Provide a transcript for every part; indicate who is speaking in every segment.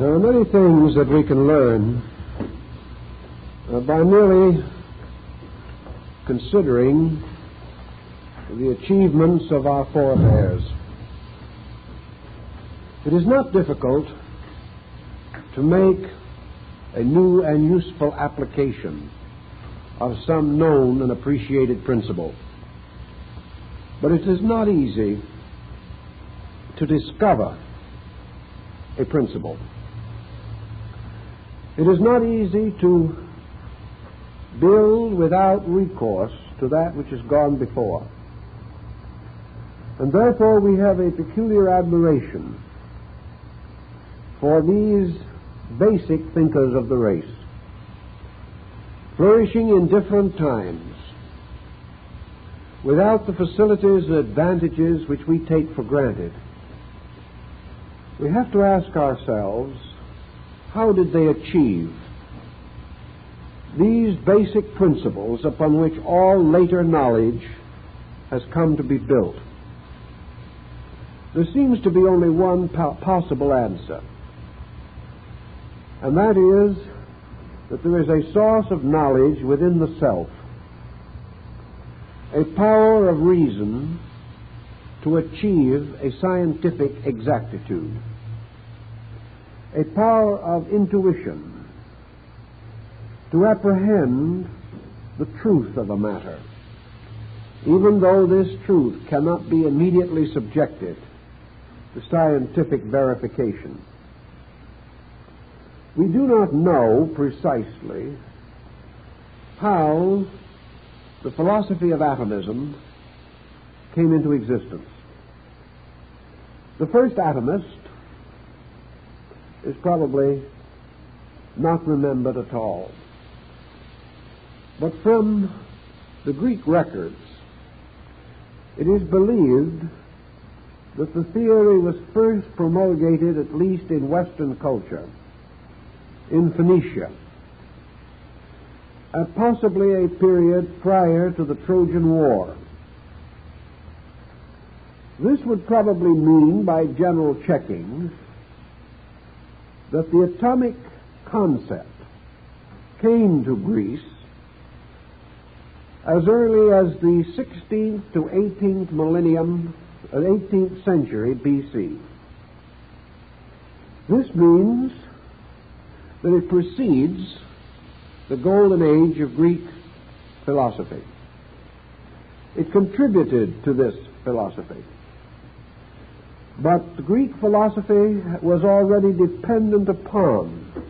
Speaker 1: There are many things that we can learn by merely considering the achievements of our forebears. It is not difficult to make a new and useful application of some known and appreciated principle. But it is not easy to discover a principle. It is not easy to build without recourse to that which has gone before. And therefore we have a peculiar admiration for these basic thinkers of the race, flourishing in different times, without the facilities and advantages which we take for granted. We have to ask ourselves, how did they achieve these basic principles upon which all later knowledge has come to be built? There seems to be only one possible answer, and that is that there is a source of knowledge within the self, a power of reason to achieve a scientific exactitude, a power of intuition to apprehend the truth of a matter, even though this truth cannot be immediately subjected to scientific verification. We do not know precisely how the philosophy of atomism came into existence. The first atomist is probably not remembered at all. But from the Greek records, it is believed that the theory was first promulgated, at least in Western culture, in Phoenicia, at possibly a period prior to the Trojan War. This would probably mean, by general checking, that the atomic concept came to Greece as early as the 16th to 18th millennium, 18th century BC. This means that it precedes the golden age of Greek philosophy. It contributed to this philosophy. But Greek philosophy was already dependent upon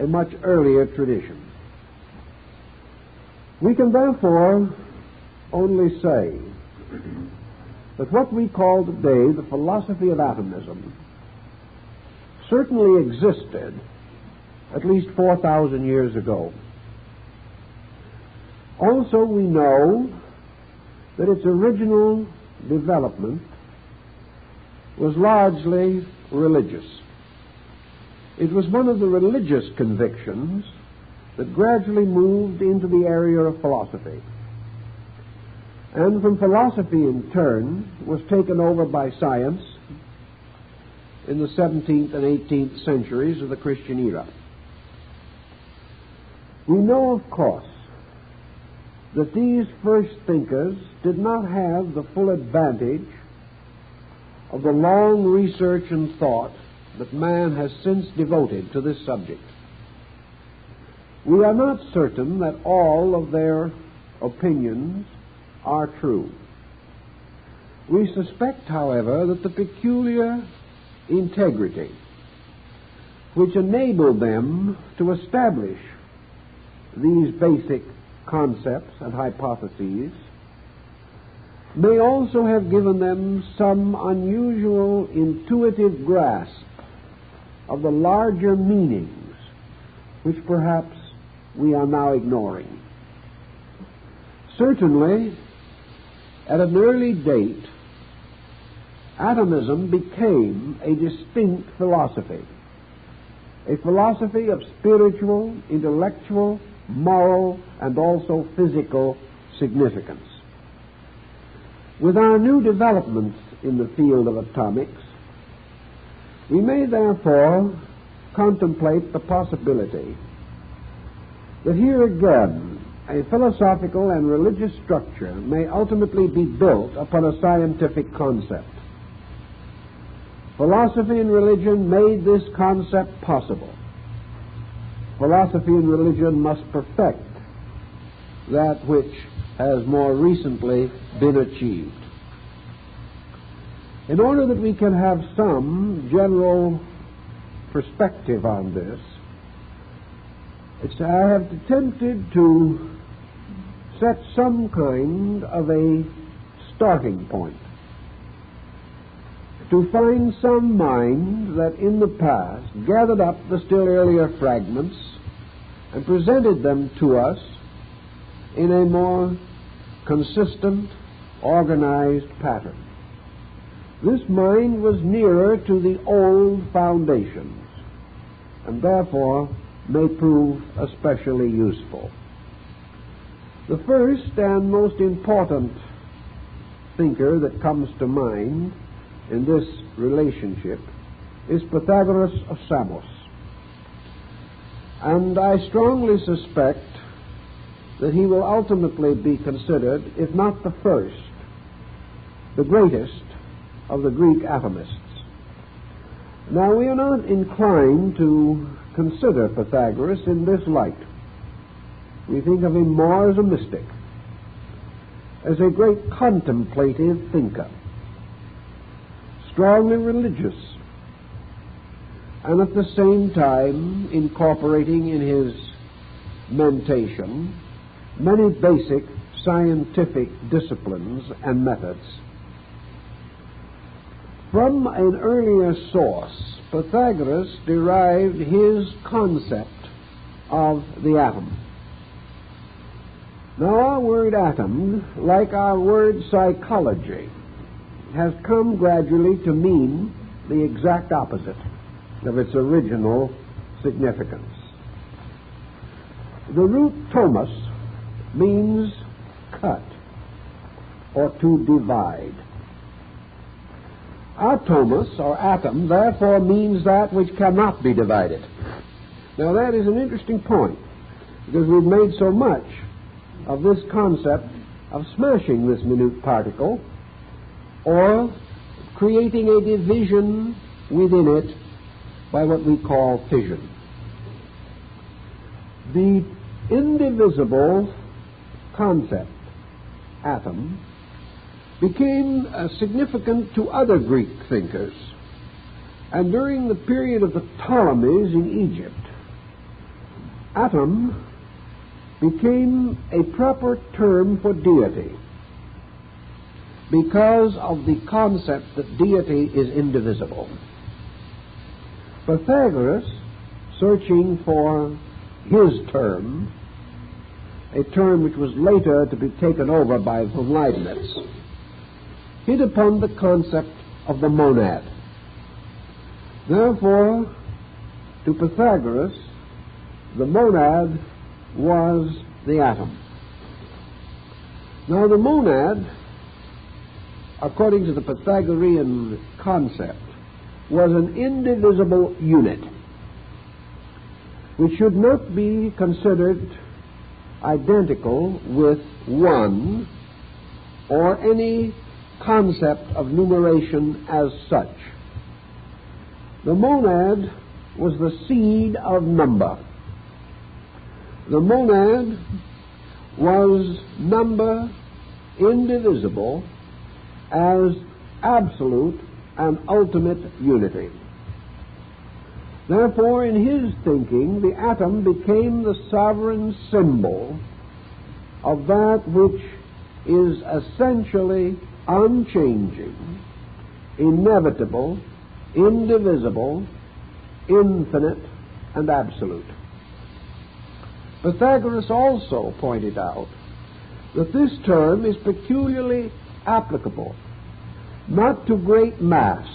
Speaker 1: a much earlier tradition. We can therefore only say that what we call today the philosophy of atomism certainly existed at least 4,000 years ago. Also, we know that its original development was largely religious. It was one of the religious convictions that gradually moved into the area of philosophy, and from philosophy in turn was taken over by science in the 17th and 18th centuries of the Christian era. We know, of course, that these first thinkers did not have the full advantage of the long research and thought that man has since devoted to this subject. We are not certain that all of their opinions are true. We suspect, however, that the peculiar integrity which enabled them to establish these basic concepts and hypotheses may also have given them some unusual intuitive grasp of the larger meanings which perhaps we are now ignoring. Certainly, at an early date, atomism became a distinct philosophy, a philosophy of spiritual, intellectual, moral, and also physical significance. With our new developments in the field of atomics, we may therefore contemplate the possibility that here again a philosophical and religious structure may ultimately be built upon a scientific concept. Philosophy and religion made this concept possible. Philosophy and religion must perfect that which has more recently been achieved. In order that we can have some general perspective on this, I have attempted to set some kind of a starting point, to find some mind that in the past gathered up the still earlier fragments and presented them to us in a more consistent, organized pattern. This mind was nearer to the old foundations and therefore may prove especially useful. The first and most important thinker that comes to mind in this relationship is Pythagoras of Samos. And I strongly suspect that he will ultimately be considered, if not the first, the greatest of the Greek atomists. Now, we are not inclined to consider Pythagoras in this light. We think of him more as a mystic, as a great contemplative thinker, strongly religious, and at the same time incorporating in his mentation many basic scientific disciplines and methods. From an earlier source, Pythagoras derived his concept of the atom. Now, our word atom, like our word psychology, has come gradually to mean the exact opposite of its original significance. The root tomos means cut or to divide. Atomos, or atom, therefore means that which cannot be divided. Now, that is an interesting point, because we've made so much of this concept of smashing this minute particle or creating a division within it by what we call fission. The indivisible concept, atom, became significant to other Greek thinkers. And during the period of the Ptolemies in Egypt, atom became a proper term for deity because of the concept that deity is indivisible. Pythagoras, searching for his term, a term which was later to be taken over by Leibniz, hit upon the concept of the monad. Therefore, to Pythagoras, the monad was the atom. Now, the monad, according to the Pythagorean concept, was an indivisible unit which should not be considered identical with one or any concept of numeration as such. The monad was the seed of number. The monad was number indivisible as absolute and ultimate unity. Therefore, in his thinking, the atom became the sovereign symbol of that which is essentially unchanging, inevitable, indivisible, infinite, and absolute. Pythagoras also pointed out that this term is peculiarly applicable not to great mass,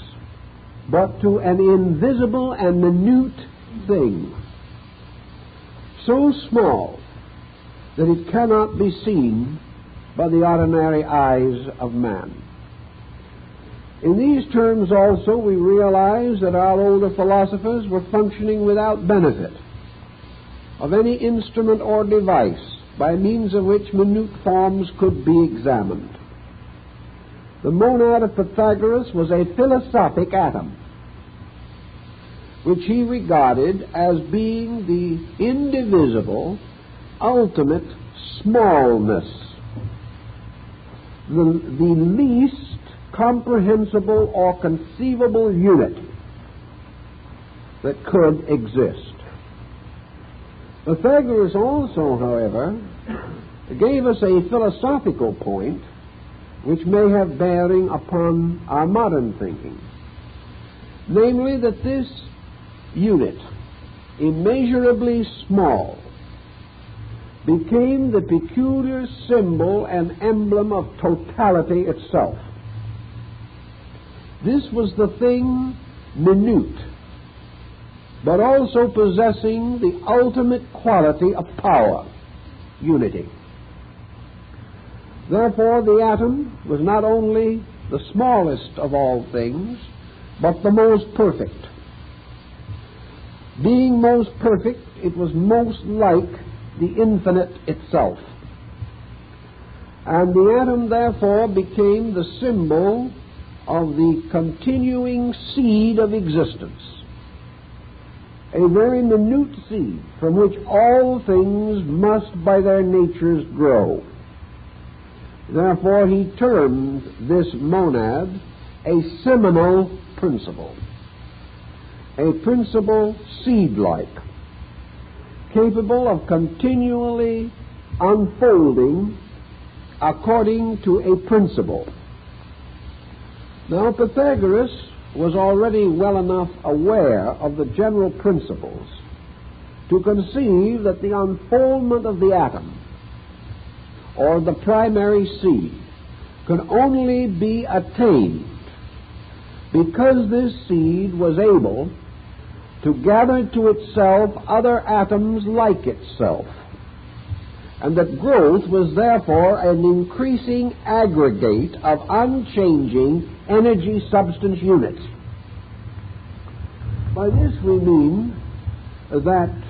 Speaker 1: but to an invisible and minute thing, so small that it cannot be seen by the ordinary eyes of man. In these terms also we realize that our older philosophers were functioning without benefit of any instrument or device by means of which minute forms could be examined. The monad of Pythagoras was a philosophic atom, which he regarded as being the indivisible, ultimate smallness, the least comprehensible or conceivable unit that could exist. Pythagoras also, however, gave us a philosophical point which may have bearing upon our modern thinking, namely that this unit, immeasurably small, became the peculiar symbol and emblem of totality itself. This was the thing minute, but also possessing the ultimate quality of power, unity. Therefore, the atom was not only the smallest of all things, but the most perfect. Being most perfect, it was most like the infinite itself. And the atom, therefore, became the symbol of the continuing seed of existence, a very minute seed from which all things must by their natures grow. Therefore, he termed this monad a seminal principle, a principle seed-like, capable of continually unfolding according to a principle. Now, Pythagoras was already well enough aware of the general principles to conceive that the unfoldment of the atom, or the primary seed, could only be attained because this seed was able to gather to itself other atoms like itself, and that growth was therefore an increasing aggregate of unchanging energy substance units. By this we mean that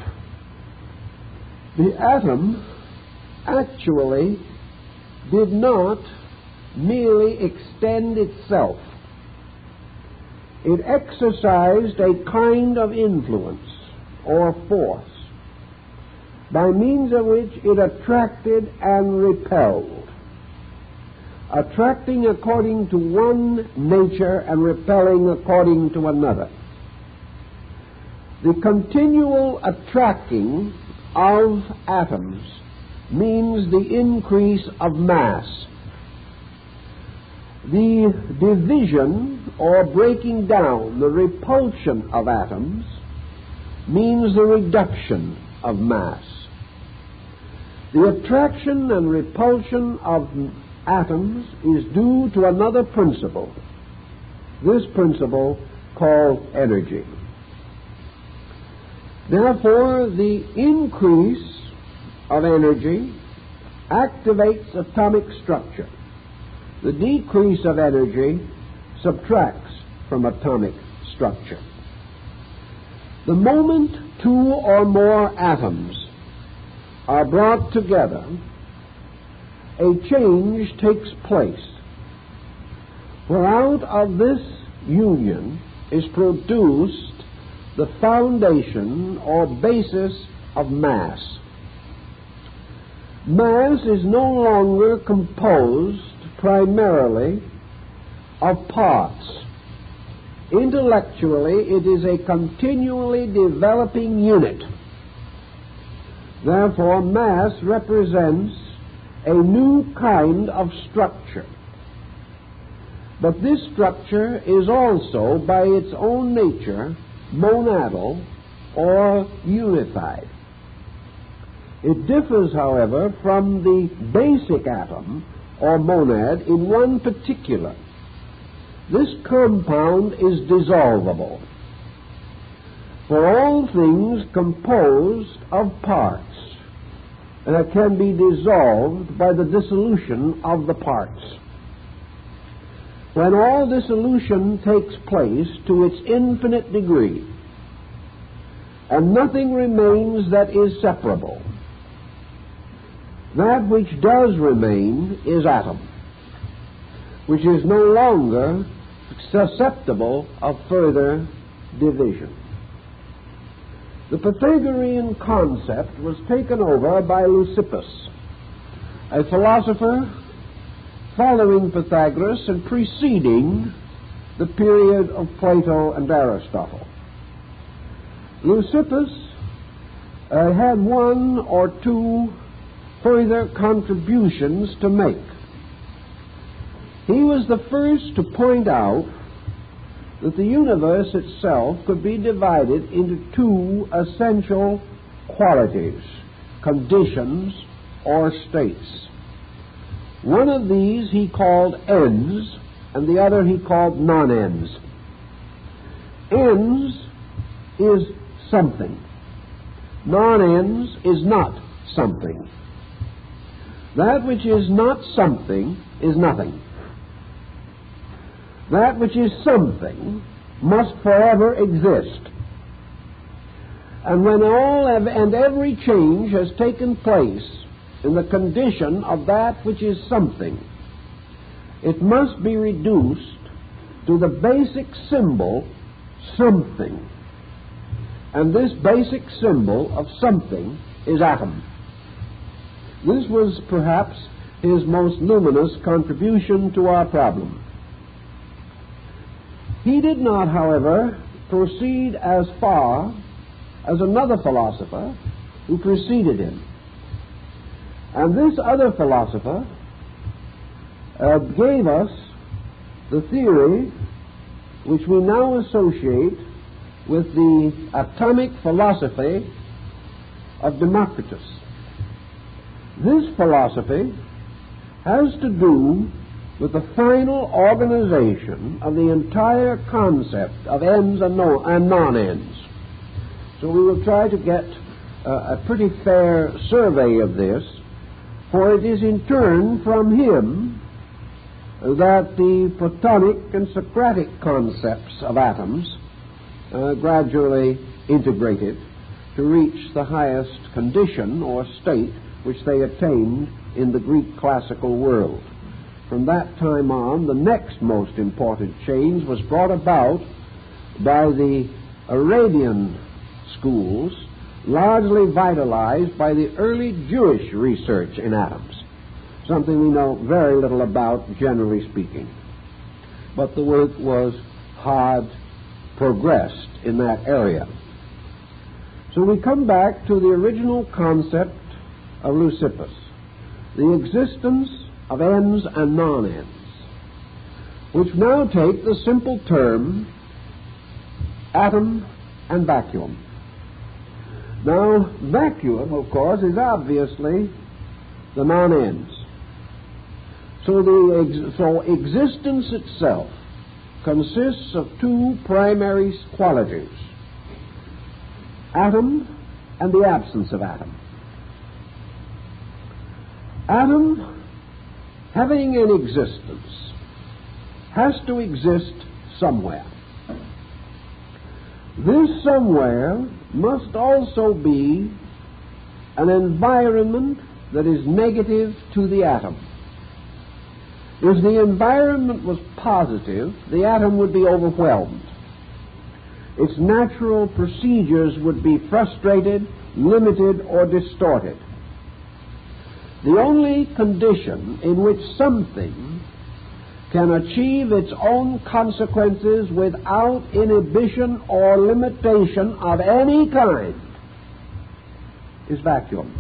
Speaker 1: the atom actually did not merely extend itself. It exercised a kind of influence or force by means of which it attracted and repelled, attracting according to one nature and repelling according to another. The continual attracting of atoms means the increase of mass. The division or breaking down, the repulsion of atoms, means the reduction of mass. The attraction and repulsion of atoms is due to another principle, this principle called energy. Therefore, the increase of energy activates atomic structure. The decrease of energy subtracts from atomic structure. The moment two or more atoms are brought together, a change takes place, for out of this union is produced the foundation or basis of mass. Mass is no longer composed primarily of parts. Intellectually, it is a continually developing unit. Therefore, mass represents a new kind of structure. But this structure is also, by its own nature, monadal or unified. It differs, however, from the basic atom or monad in one particular. This compound is dissolvable. For all things composed of parts can be dissolved by the dissolution of the parts. when all dissolution takes place to its infinite degree, and nothing remains that is separable, that which does remain is atom, which is no longer susceptible of further division. The Pythagorean concept was taken over by Leucippus, a philosopher following Pythagoras and preceding the period of Plato and Aristotle. Leucippus had one or two further contributions to make. He was the first to point out that the universe itself could be divided into two essential qualities, conditions, or states. One of these he called ends, and the other he called non-ends. Ends is something. Non-ends is not something. That which is not something is nothing. That which is something must forever exist. And when all and every change has taken place in the condition of that which is something, it must be reduced to the basic symbol, something. And this basic symbol of something is atom. This was perhaps his most luminous contribution to our problem. He did not, however, proceed as far as another philosopher who preceded him. And this other philosopher gave us the theory which we now associate with the atomic philosophy of Democritus. This philosophy has to do with the final organization of the entire concept of ends and non-ends. So we will try to get a pretty fair survey of this, for it is in turn from him that the Platonic and Socratic concepts of atoms gradually integrated to reach the highest condition or state which they attained in the Greek classical world. From that time on, the next most important change was brought about by the Arabian schools, largely vitalized by the early Jewish research in atoms, something we know very little about, generally speaking. But the work was hard progressed in that area. So we come back to the original concept of Leucippus, the existence of ends and non-ends, which now take the simple term atom and vacuum. Now, vacuum, of course, is obviously the non-ends. So existence itself consists of two primary qualities: atom and the absence of atom. Atom, having an existence, has to exist somewhere. This somewhere must also be an environment that is negative to the atom. If the environment was positive, the atom would be overwhelmed. Its natural procedures would be frustrated, limited, or distorted. The only condition in which something can achieve its own consequences without inhibition or limitation of any kind is vacuum.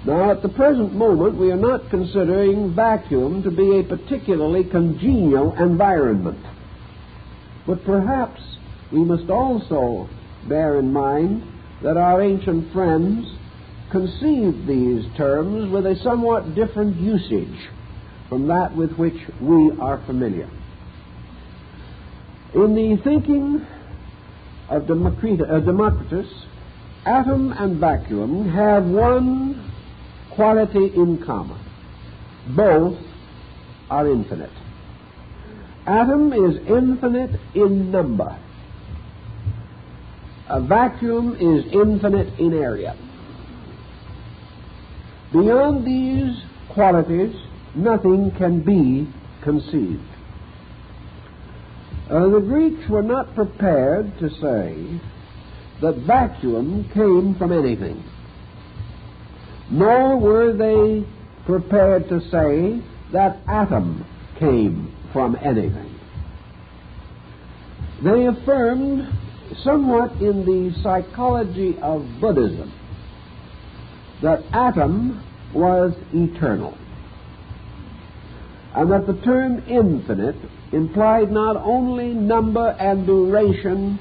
Speaker 1: Now, at the present moment, we are not considering vacuum to be a particularly congenial environment. But perhaps we must also bear in mind that our ancient friends conceived these terms with a somewhat different usage from that with which we are familiar. In the thinking of Democritus, atom and vacuum have one quality in common: both are infinite. Atom is infinite in number. A vacuum is infinite in area. Beyond these qualities, nothing can be conceived. The Greeks were not prepared to say that vacuum came from anything, nor were they prepared to say that atom came from anything. They affirmed, somewhat in the psychology of Buddhism, that atom was eternal, and that the term infinite implied not only number and duration,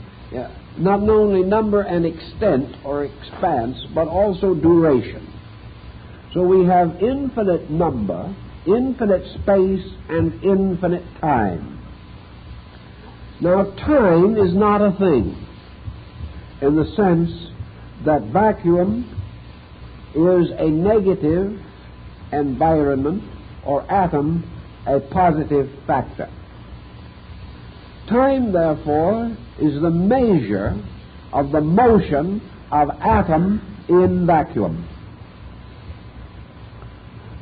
Speaker 1: not only number and extent or expanse, but also duration. So we have infinite number, infinite space, and infinite time. Now, time is not a thing in the sense that vacuum is a negative environment or atom a positive factor. Time, therefore, is the measure of the motion of atom in vacuum.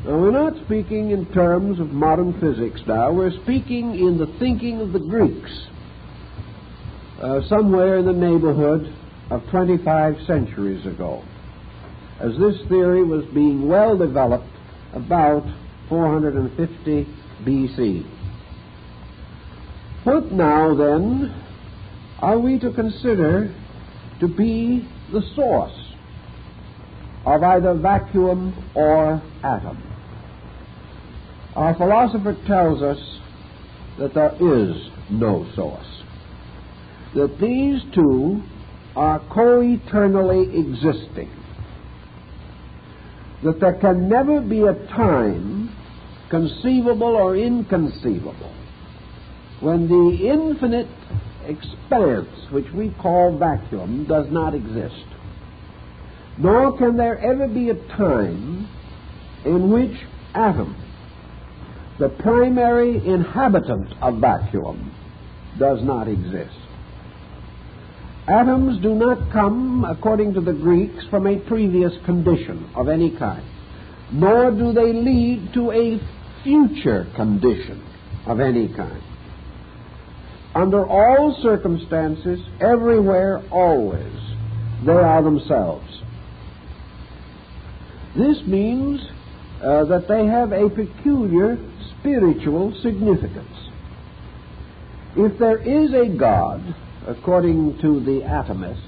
Speaker 1: Now, we're not speaking in terms of modern physics now. We're speaking in the thinking of the Greeks, somewhere in the neighborhood of 25 centuries ago, as this theory was being well developed about 450 BC. What now, then, are we to consider to be the source of either vacuum or atom? Our philosopher tells us that there is no source, that these two are co-eternally existing, that there can never be a time, conceivable or inconceivable, when the infinite expanse, which we call vacuum, does not exist. Nor can there ever be a time in which atom, the primary inhabitant of vacuum, does not exist. Atoms do not come, according to the Greeks, from a previous condition of any kind, nor do they lead to a future condition of any kind. Under all circumstances, everywhere, always, they are themselves. This means that they have a peculiar spiritual significance. If there is a God, according to the Atomists,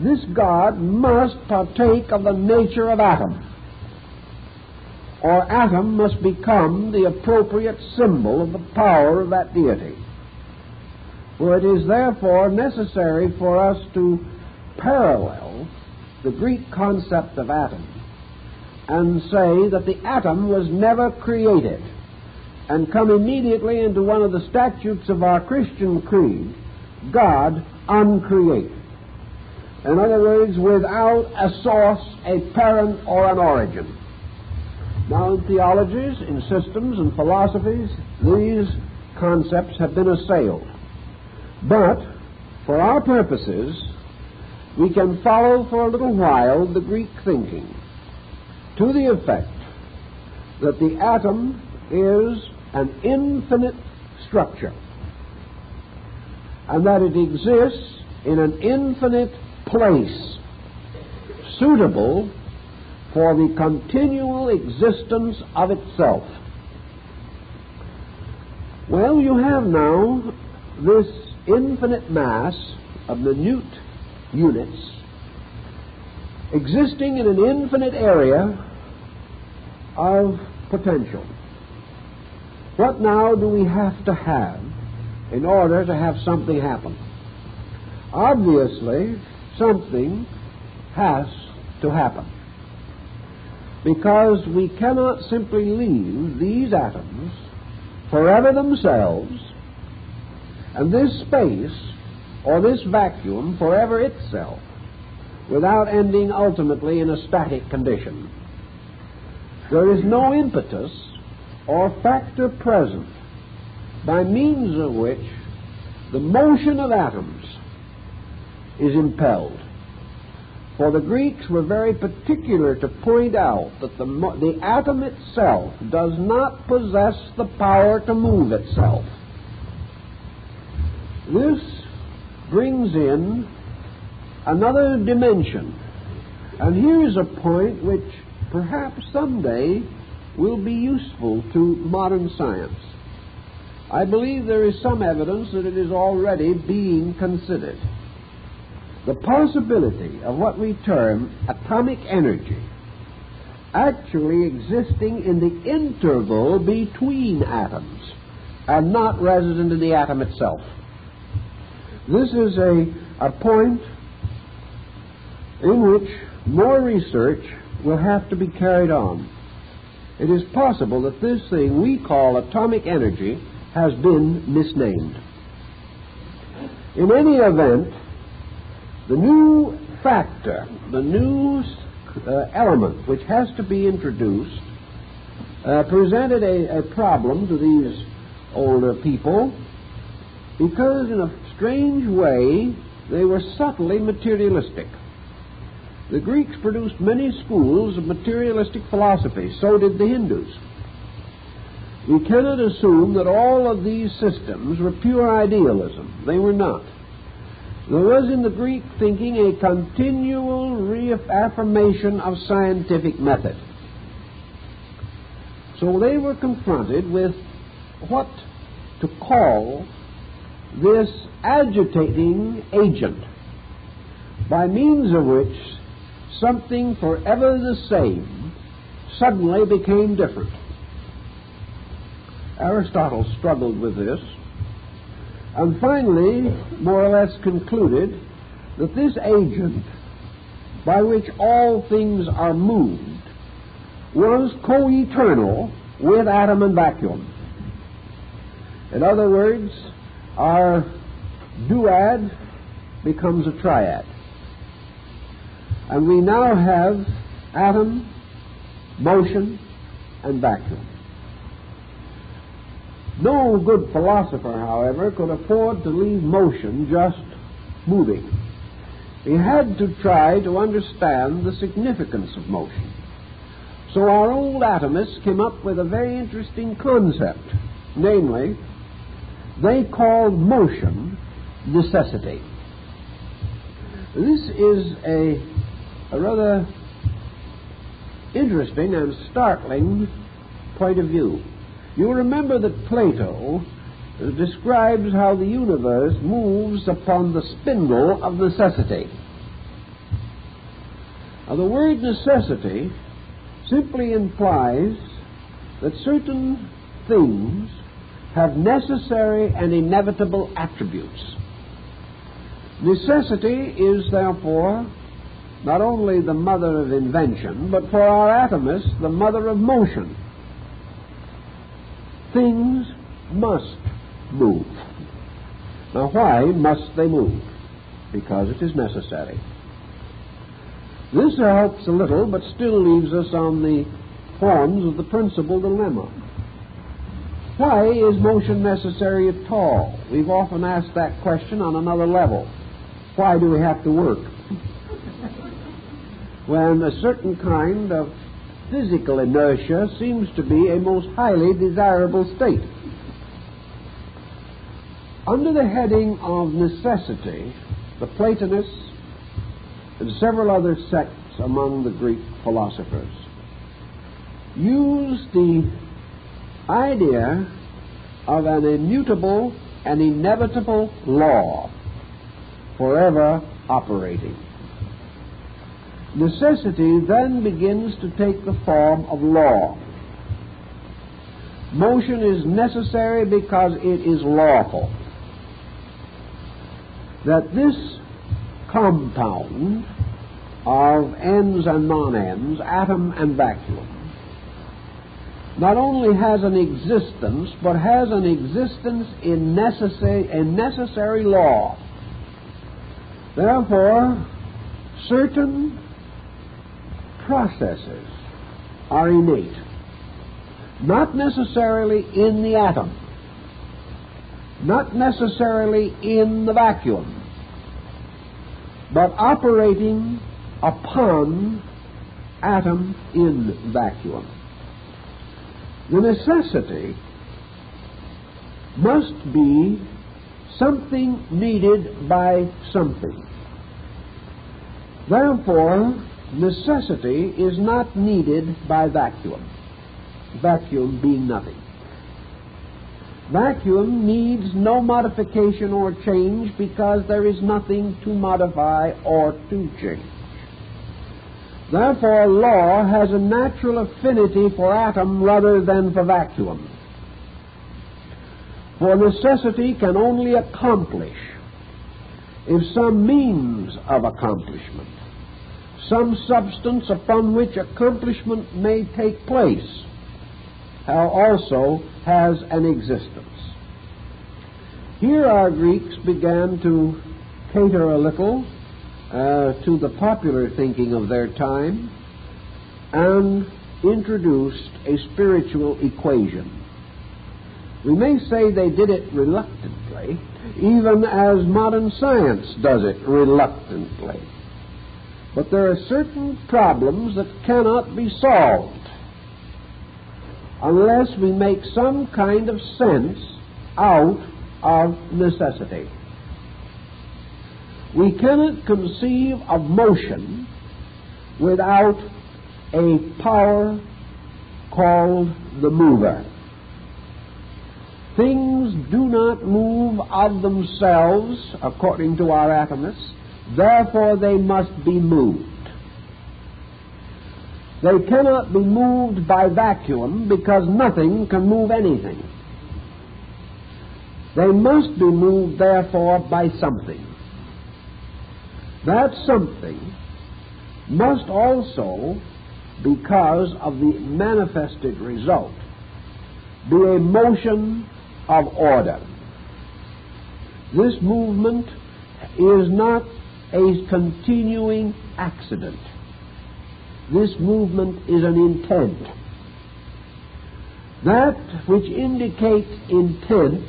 Speaker 1: this God must partake of the nature of atom, or atom must become the appropriate symbol of the power of that deity. For it is therefore necessary for us to parallel the Greek concept of atom and say that the atom was never created, and come immediately into one of the statutes of our Christian creed: God uncreated. In other words, without a source, a parent, or an origin. Now, in theologies, in systems, and philosophies, these concepts have been assailed. But, for our purposes, we can follow for a little while the Greek thinking to the effect that the atom is an infinite structure, and that it exists in an infinite place, suitable for the continual existence of itself. Well, you have now this infinite mass of minute units existing in an infinite area of potential. What now do we have to have in order to have something happen? Obviously, something has to happen, because we cannot simply leave these atoms forever themselves and this space or this vacuum forever itself without ending ultimately in a static condition. There is no impetus or factor present by means of which the motion of atoms is impelled. For the Greeks were very particular to point out that the atom itself does not possess the power to move itself. This brings in another dimension. And here's a point which perhaps someday will be useful to modern science. I believe there is some evidence that it is already being considered. The possibility of what we term atomic energy actually existing in the interval between atoms and not resident in the atom itself. This is a point in which more research will have to be carried on. It is possible that this thing we call atomic energy has been misnamed. In any event, the new factor, the new element which has to be introduced presented a problem to these older people because in a strange way they were subtly materialistic. The Greeks produced many schools of materialistic philosophy. So did the Hindus. We cannot assume that all of these systems were pure idealism. They were not. There was in the Greek thinking a continual reaffirmation of scientific method. So they were confronted with what to call this agitating agent, by means of which something forever the same suddenly became different. Aristotle struggled with this and finally more or less concluded that this agent by which all things are moved was co-eternal with atom and vacuum. In other words, our duad becomes a triad. And we now have atom, motion, and vacuum. No good philosopher, however, could afford to leave motion just moving. He had to try to understand the significance of motion. So our old atomists came up with a very interesting concept. Namely, they called motion necessity. This is a rather interesting and startling point of view. You remember that Plato describes how the universe moves upon the spindle of necessity. Now, the word necessity simply implies that certain things have necessary and inevitable attributes. Necessity is, therefore, not only the mother of invention, but for our atomists, the mother of motion. Things must move. Now, why must they move? Because it is necessary. This helps a little, but still leaves us on the horns of the principal dilemma. Why is motion necessary at all? We've often asked that question on another level. Why do we have to work? When a certain kind of physical inertia seems to be a most highly desirable state. Under the heading of necessity, the Platonists and several other sects among the Greek philosophers used the idea of an immutable and inevitable law forever operating. Necessity then begins to take the form of law. Motion is necessary because it is lawful. That this compound of ends and non-ends, atom and vacuum, not only has an existence, but has an existence in necessary law. Therefore, certain processes are innate, not necessarily in the atom, not necessarily in the vacuum, but operating upon atom in vacuum. The necessity must be something needed by something. Therefore, necessity is not needed by vacuum, vacuum being nothing. Vacuum needs no modification or change because there is nothing to modify or to change. Therefore, law has a natural affinity for atom rather than for vacuum. For necessity can only accomplish if some means of accomplishment, some substance upon which accomplishment may take place, also has an existence. Here our Greeks began to cater a little to the popular thinking of their time and introduced a spiritual equation. We may say they did it reluctantly, even as modern science does it reluctantly. But there are certain problems that cannot be solved unless we make some kind of sense out of necessity. We cannot conceive of motion without a power called the mover. Things do not move of themselves, according to our atomists, therefore they must be moved. They cannot be moved by vacuum because nothing can move anything. They must be moved, therefore, by something. That something must also, because of the manifested result, be a motion of order. This movement is not a continuing accident. This movement is an intent. That which indicates intent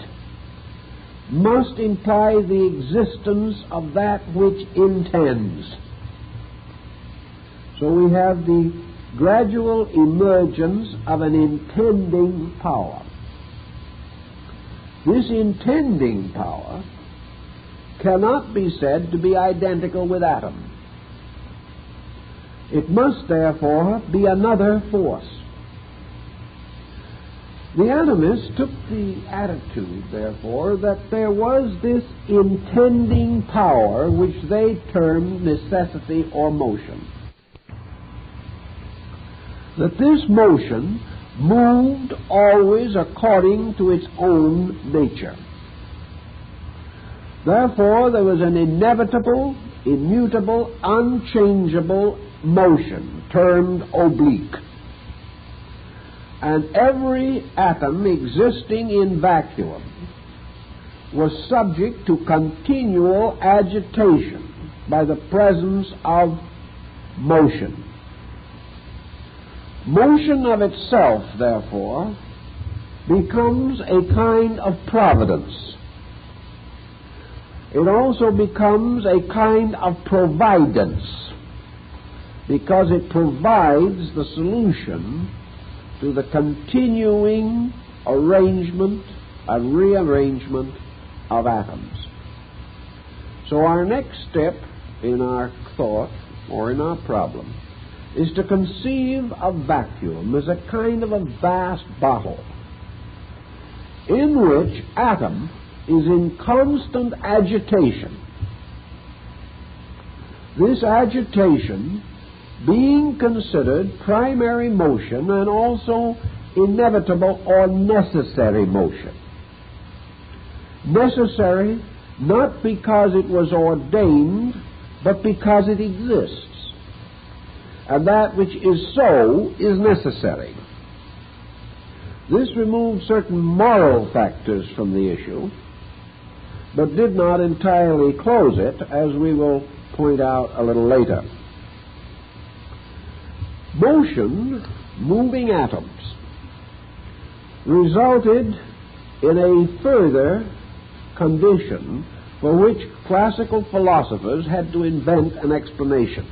Speaker 1: must imply the existence of that which intends. So we have the gradual emergence of an intending power. This intending power cannot be said to be identical with atom. It must, therefore, be another force. The atomists took the attitude, therefore, that there was this intending power which they termed necessity or motion. That this motion moved always according to its own nature. Therefore, there was an inevitable, immutable, unchangeable motion termed oblique. And every atom existing in vacuum was subject to continual agitation by the presence of motion. Motion of itself, therefore, becomes a kind of providence. It also becomes a kind of providence, because it provides the solution to the continuing arrangement and rearrangement of atoms. So our next step in our thought, or in our problem, is to conceive of vacuum as a kind of a vast bottle in which atom is in constant agitation. This agitation being considered primary motion and also inevitable or necessary motion. Necessary not because it was ordained, but because it exists. And that which is so is necessary. This removed certain moral factors from the issue, but did not entirely close it, as we will point out a little later. Motion, moving atoms, resulted in a further condition for which classical philosophers had to invent an explanation.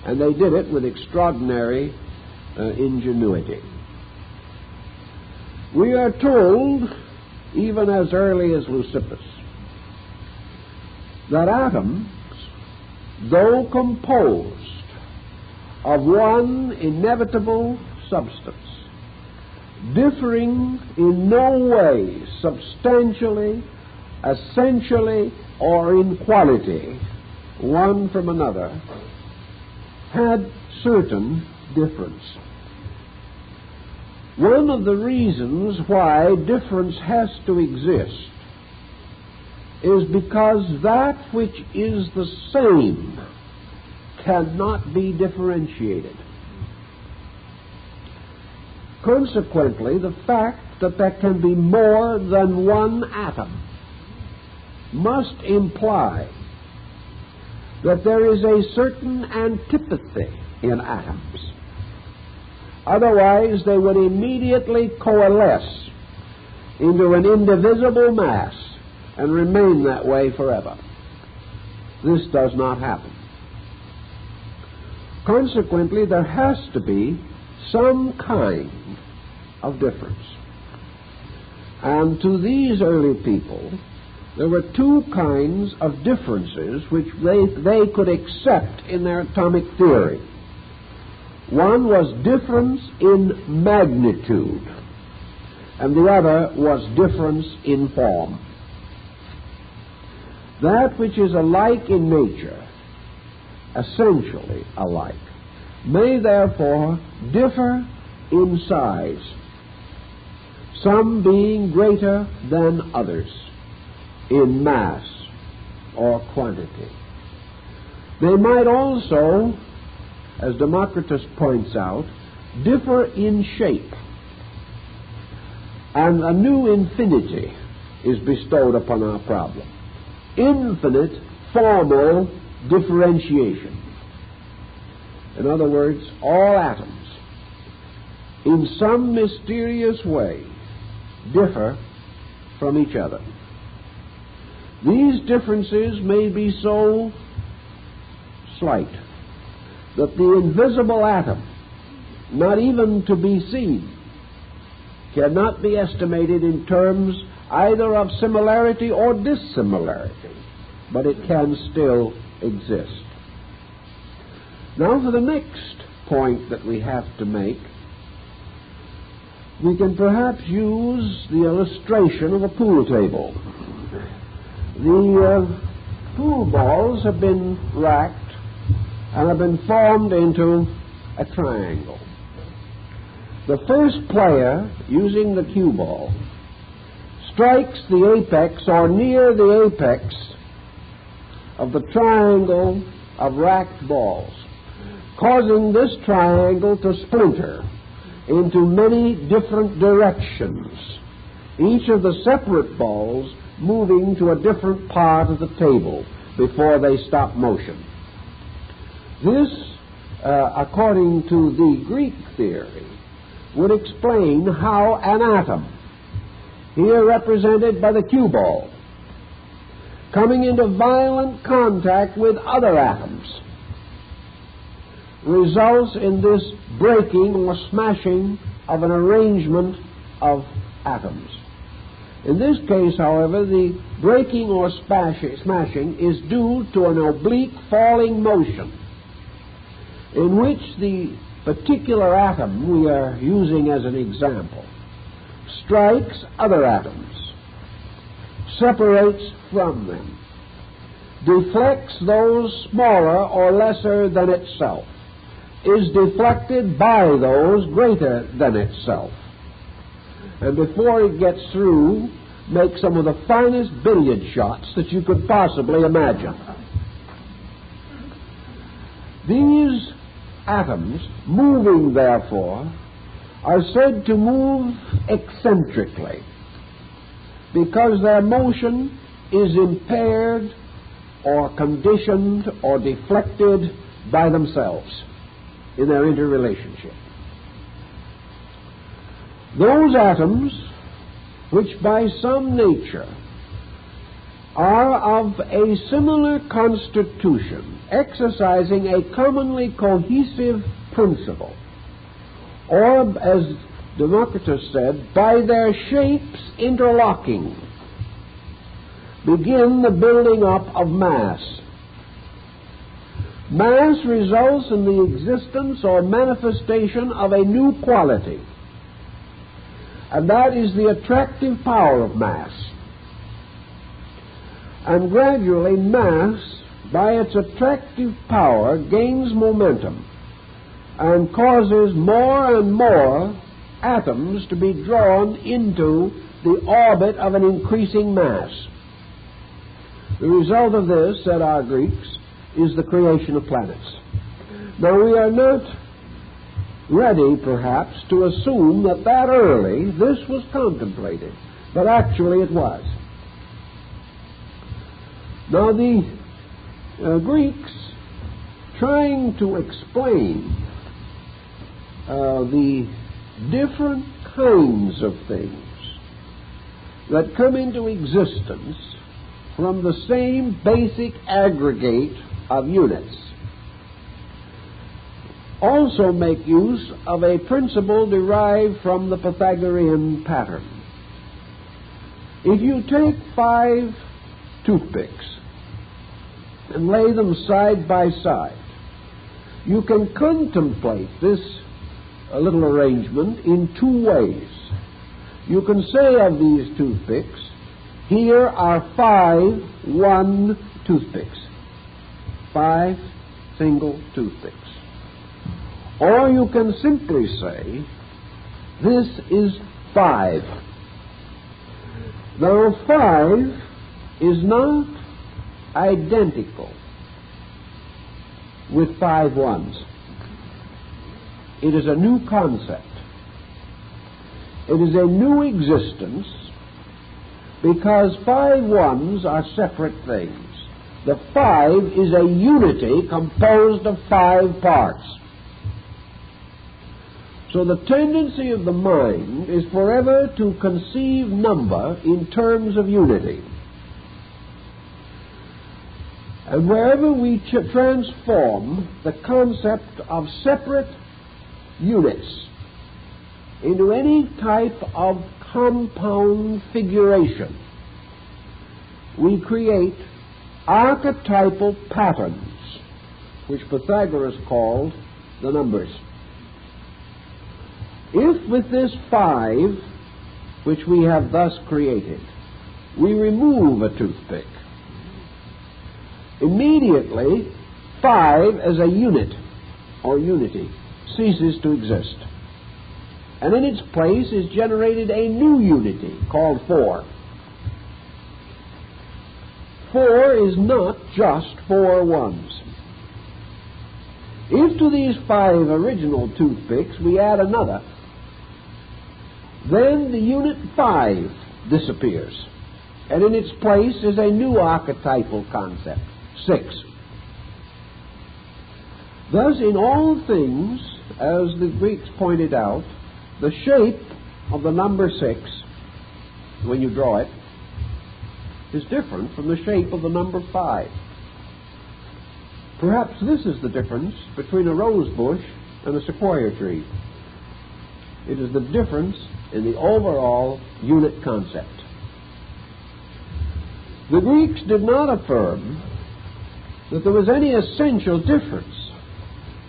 Speaker 1: And they did it with extraordinary ingenuity. We are told, even as early as Leucippus, that atoms, though composed of one inevitable substance, differing in no way substantially, essentially, or in quality one from another, had certain difference. One of the reasons why difference has to exist is because that which is the same cannot be differentiated. Consequently, the fact that there can be more than one atom must imply that there is a certain antipathy in atoms. Otherwise, they would immediately coalesce into an indivisible mass and remain that way forever. This does not happen. Consequently, there has to be some kind of difference. And to these early people, there were two kinds of differences which they could accept in their atomic theory. One was difference in magnitude, and the other was difference in form. That which is alike in nature, essentially alike, may therefore differ in size, some being greater than others in mass or quantity. They might also, as Democritus points out, differ in shape, and a new infinity is bestowed upon our problem. Infinite formal differentiation. In other words, all atoms, in some mysterious way, differ from each other. These differences may be so slight that the invisible atom, not even to be seen, cannot be estimated in terms either of similarity or dissimilarity, but it can still exist. Now, for the next point that we have to make, we can perhaps use the illustration of a pool table. The pool balls have been racked and have been formed into a triangle. The first player, using the cue ball, strikes the apex or near the apex of the triangle of racked balls, causing this triangle to splinter into many different directions, each of the separate balls moving to a different part of the table before they stop motion. This, according to the Greek theory, would explain how an atom, here represented by the cue ball, coming into violent contact with other atoms, results in this breaking or smashing of an arrangement of atoms. In this case, however, the breaking or smashing is due to an oblique falling motion in which the particular atom we are using as an example strikes other atoms, separates from them, deflects those smaller or lesser than itself, is deflected by those greater than itself, and before it gets through, makes some of the finest billiard shots that you could possibly imagine. These atoms, moving therefore, are said to move eccentrically because their motion is impaired or conditioned or deflected by themselves in their interrelationship. Those atoms which by some nature are of a similar constitution, exercising a commonly cohesive principle, or, as Democritus said, by their shapes interlocking, begin the building up of mass. Mass results in the existence or manifestation of a new quality, and that is the attractive power of mass. And gradually mass, by its attractive power, gains momentum and causes more and more atoms to be drawn into the orbit of an increasing mass. The result of this, said our Greeks, is the creation of planets. Now, we are not ready, perhaps, to assume that early this was contemplated, but actually it was. Now, the Greeks, trying to explain the different kinds of things that come into existence from the same basic aggregate of units, also make use of a principle derived from the Pythagorean pattern. If you take 5 toothpicks and lay them side by side, you can contemplate this little arrangement in 2 ways. You can say of these toothpicks, here are 5 one toothpicks. 5 single toothpicks. Or you can simply say, this is 5. Now, 5 is not identical with 5 ones. It is a new concept. It is a new existence because 5 ones are separate things. The 5 is a unity composed of 5 parts. So the tendency of the mind is forever to conceive number in terms of unity. And wherever we transform the concept of separate units into any type of compound figuration, we create archetypal patterns, which Pythagoras called the numbers. If with this 5, which we have thus created, we remove a toothpick, immediately 5 as a unit or unity ceases to exist. And in its place is generated a new unity called 4. 4 is not just 4 ones. If to these 5 original toothpicks we add another, then the unit 5 disappears, and in its place is a new archetypal concept, 6. Thus, in all things, as the Greeks pointed out, the shape of the number 6, when you draw it, is different from the shape of the number 5. Perhaps this is the difference between a rose bush and a sequoia tree. It is the difference in the overall unit concept. The Greeks did not affirm that there was any essential difference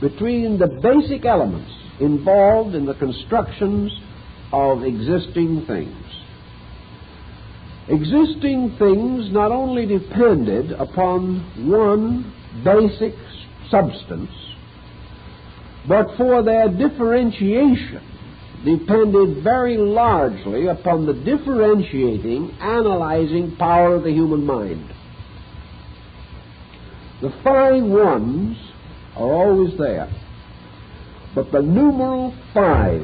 Speaker 1: between the basic elements involved in the constructions of existing things. Existing things not only depended upon one basic substance, but for their differentiation depended very largely upon the differentiating, analyzing power of the human mind. The 5 ones are always there, but the numeral 5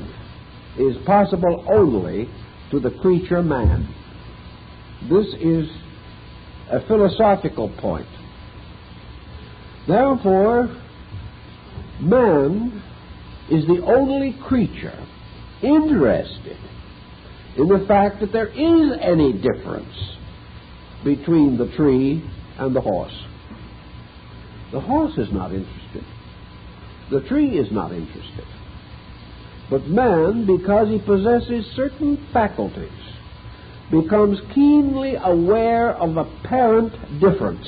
Speaker 1: is possible only to the creature man. This is a philosophical point. Therefore, man is the only creature interested in the fact that there is any difference between the tree and the horse. The horse is not interested. The tree is not interested. But man, because he possesses certain faculties, becomes keenly aware of apparent difference,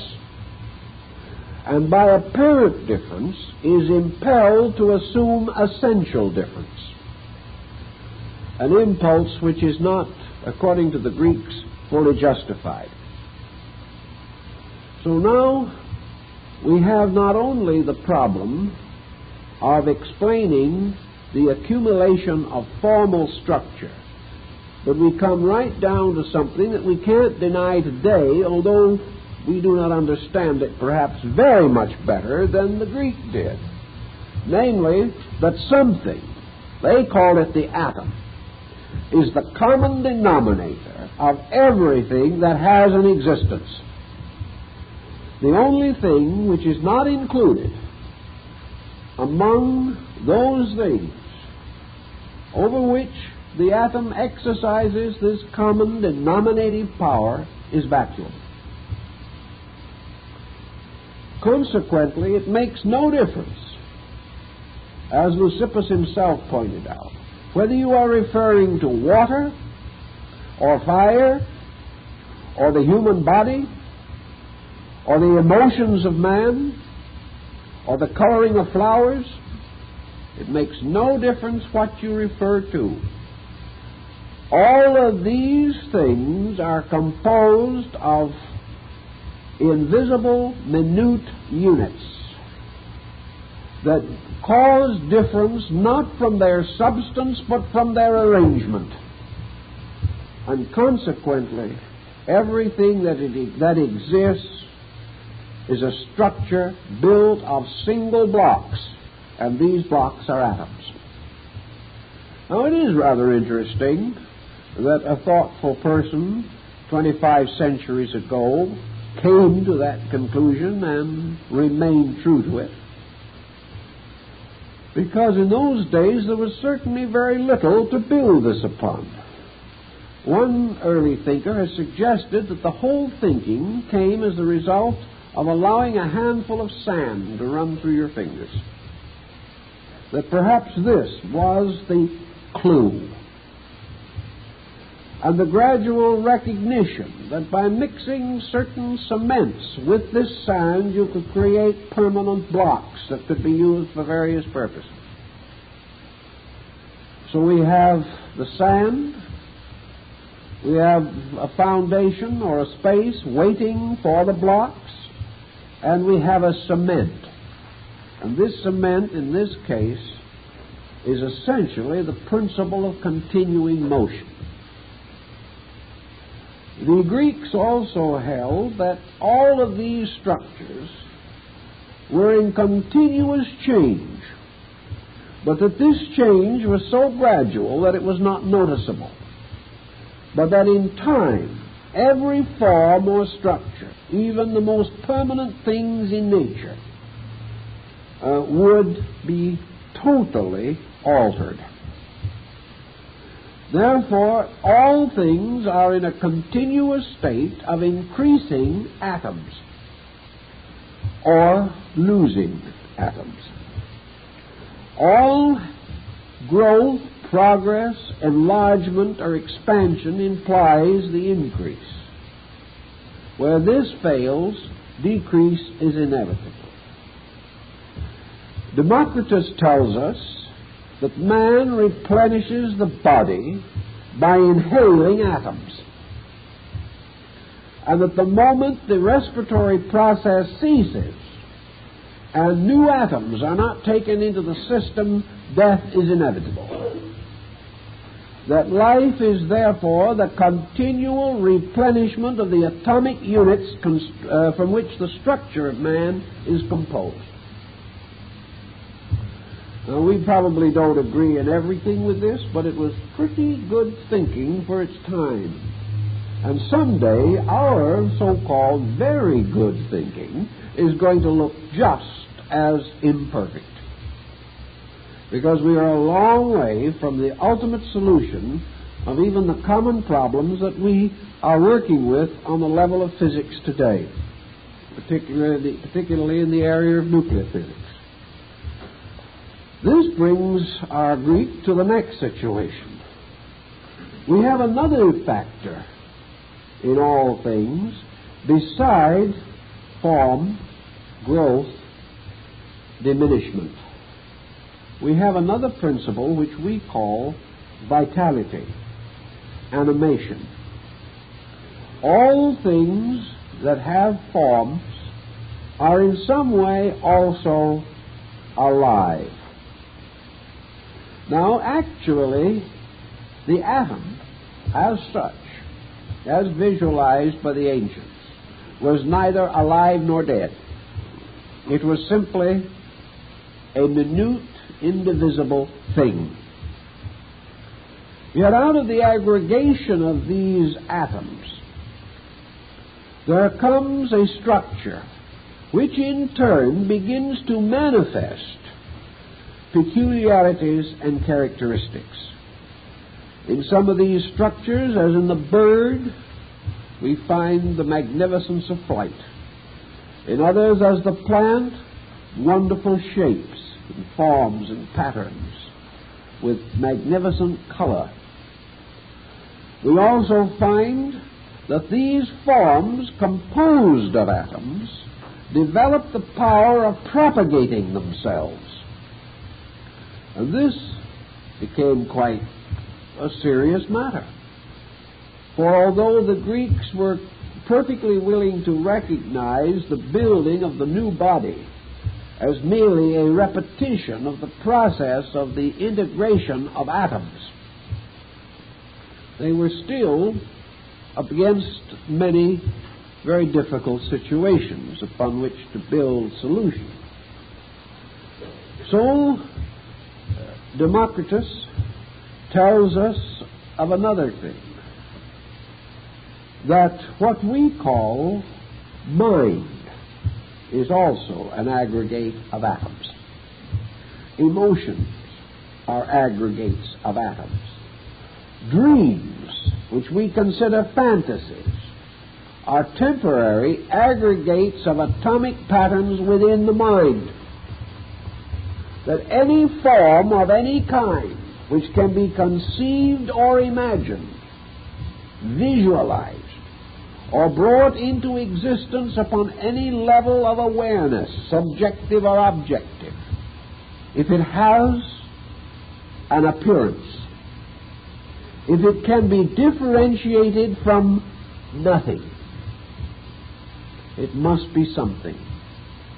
Speaker 1: and by apparent difference is impelled to assume essential difference, an impulse which is not, according to the Greeks, fully justified. So now we have not only the problem of explaining the accumulation of formal structure, but we come right down to something that we can't deny today, although we do not understand it perhaps very much better than the Greek did. Namely, that something, they call it the atom, is the common denominator of everything that has an existence. The only thing which is not included among those things over which the atom exercises this common denominative power is vacuum. Consequently, it makes no difference, as Leucippus himself pointed out, whether you are referring to water or fire or the human body or the emotions of man or the coloring of flowers. It makes no difference what you refer to. All of these things are composed of invisible, minute units that cause difference not from their substance but from their arrangement. And consequently, everything that exists is a structure built of single blocks, and these blocks are atoms. Now, it is rather interesting that a thoughtful person 25 centuries ago came to that conclusion and remained true to it, because in those days there was certainly very little to build this upon. One early thinker has suggested that the whole thinking came as the result of allowing a handful of sand to run through your fingers. That perhaps this was the clue. And the gradual recognition that by mixing certain cements with this sand you could create permanent blocks that could be used for various purposes. So we have the sand, we have a foundation or a space waiting for the blocks, and we have a cement. And this cement, in this case, is essentially the principle of continuing motion. The Greeks also held that all of these structures were in continuous change, but that this change was so gradual that it was not noticeable, but that in time, every form or structure, even the most permanent things in nature, would be totally altered. Therefore, all things are in a continuous state of increasing atoms or losing atoms. All growth, progress, enlargement, or expansion implies the increase. Where this fails, decrease is inevitable. Democritus tells us that man replenishes the body by inhaling atoms, and that the moment the respiratory process ceases and new atoms are not taken into the system, death is inevitable. That life is therefore the continual replenishment of the atomic units from which the structure of man is composed. Now, we probably don't agree in everything with this, but it was pretty good thinking for its time. And someday, our so-called very good thinking is going to look just as imperfect. Because we are a long way from the ultimate solution of even the common problems that we are working with on the level of physics today, particularly in the area of nuclear physics. This brings our Greek to the next situation. We have another factor in all things beside form, growth, diminishment. We have another principle which we call vitality, animation. All things that have forms are in some way also alive. Now, actually, the atom, as such, as visualized by the ancients, was neither alive nor dead. It was simply a minute, indivisible thing. Yet out of the aggregation of these atoms, there comes a structure which in turn begins to manifest peculiarities and characteristics. In some of these structures, as in the bird, we find the magnificence of flight. In others, as the plant, wonderful shapes and forms and patterns with magnificent color. We also find that these forms, composed of atoms, develop the power of propagating themselves. And this became quite a serious matter. For although the Greeks were perfectly willing to recognize the building of the new body as merely a repetition of the process of the integration of atoms, they were still up against many very difficult situations upon which to build solutions. So, Democritus tells us of another thing, that what we call mind is also an aggregate of atoms. Emotions are aggregates of atoms. Dreams, which we consider fantasies, are temporary aggregates of atomic patterns within the mind. That any form of any kind which can be conceived or imagined, visualized, or brought into existence upon any level of awareness, subjective or objective, if it has an appearance, if it can be differentiated from nothing, it must be something.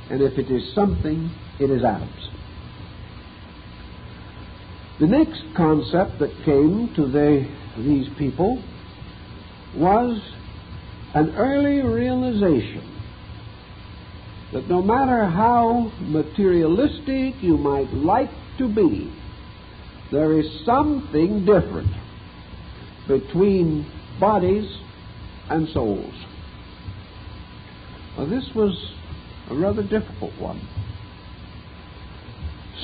Speaker 1: And if it is something, it is atoms. The next concept that came to these people was an early realization that no matter how materialistic you might like to be, there is something different between bodies and souls. Now, this was a rather difficult one.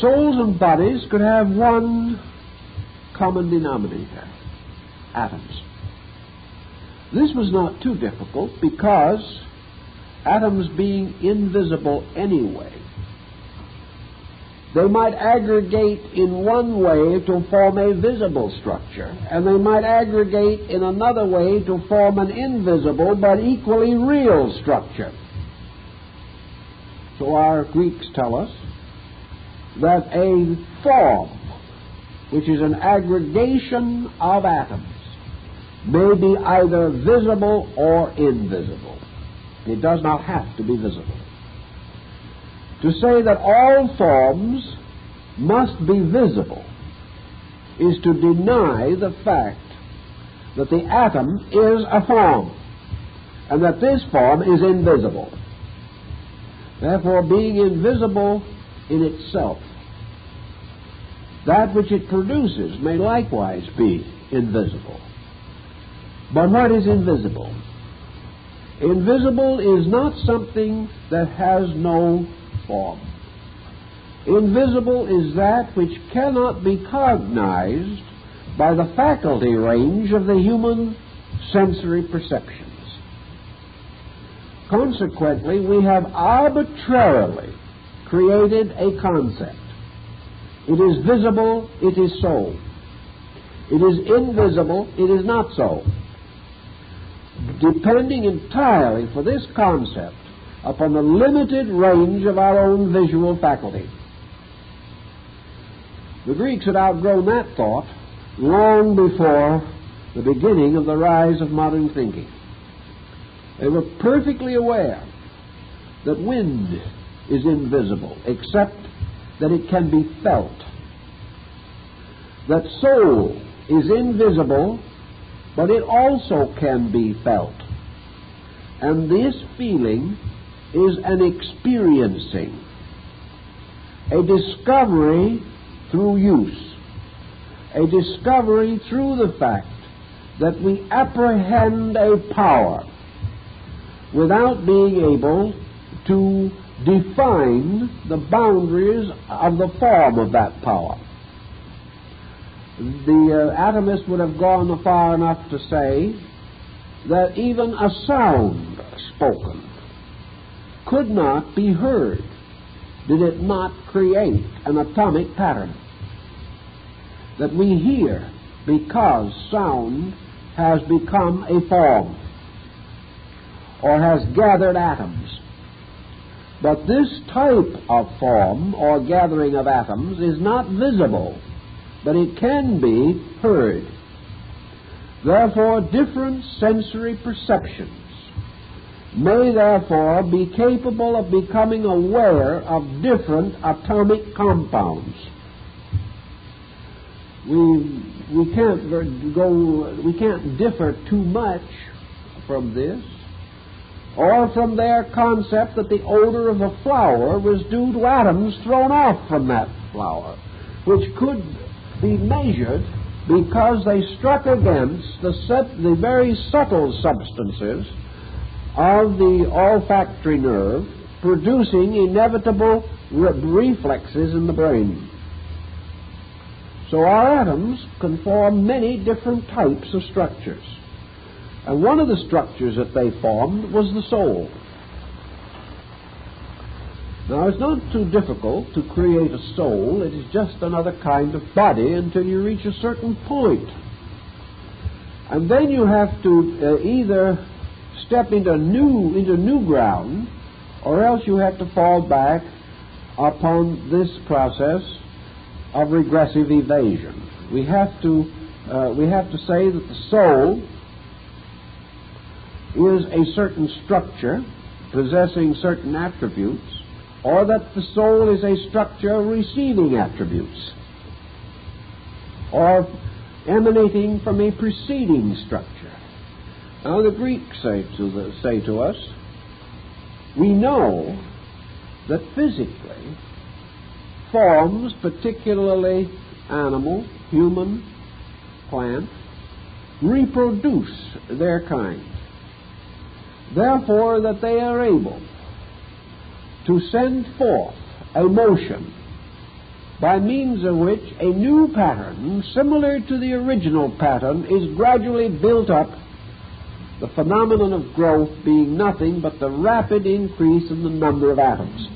Speaker 1: Souls and bodies could have one common denominator: atoms. This was not too difficult because atoms being invisible anyway, they might aggregate in one way to form a visible structure, and they might aggregate in another way to form an invisible but equally real structure. So our Greeks tell us that a form, which is an aggregation of atoms, may be either visible or invisible. It does not have to be visible. To say that all forms must be visible is to deny the fact that the atom is a form and that this form is invisible. Therefore, being invisible in itself, that which it produces may likewise be invisible. But what is invisible? Invisible is not something that has no form. Invisible is that which cannot be cognized by the faculty range of the human sensory perceptions. Consequently, we have arbitrarily created a concept. It is visible, it is so. It is invisible, it is not so. Depending entirely for this concept upon the limited range of our own visual faculty. The Greeks had outgrown that thought long before the beginning of the rise of modern thinking. They were perfectly aware that wind is invisible, except that it can be felt. That soul is invisible, but it also can be felt. And this feeling is an experiencing, a discovery through use, a discovery through the fact that we apprehend a power without being able to define the boundaries of the form of that power. The atomists would have gone far enough to say that even a sound spoken could not be heard did it not create an atomic pattern. That we hear because sound has become a form or has gathered atoms. But this type of form or gathering of atoms is not visible, but it can be heard. Therefore, different sensory perceptions may therefore be capable of becoming aware of different atomic compounds. We can't differ too much from this, or from their concept that the odor of a flower was due to atoms thrown off from that flower, which could be measured because they struck against the very subtle substances of the olfactory nerve, producing inevitable reflexes in the brain. So our atoms can form many different types of structures. And one of the structures that they formed was the soul. Now, it's not too difficult to create a soul. It is just another kind of body until you reach a certain point. And then you have to either step into new ground, or else you have to fall back upon this process of regressive evasion. We have to say that the soul is a certain structure possessing certain attributes, or that the soul is a structure receiving attributes, or emanating from a preceding structure. Now the Greeks say to us, we know that physically forms, particularly animal, human, plant, reproduce their kind. Therefore, that they are able to send forth a motion by means of which a new pattern, similar to the original pattern, is gradually built up, the phenomenon of growth being nothing but the rapid increase in the number of atoms.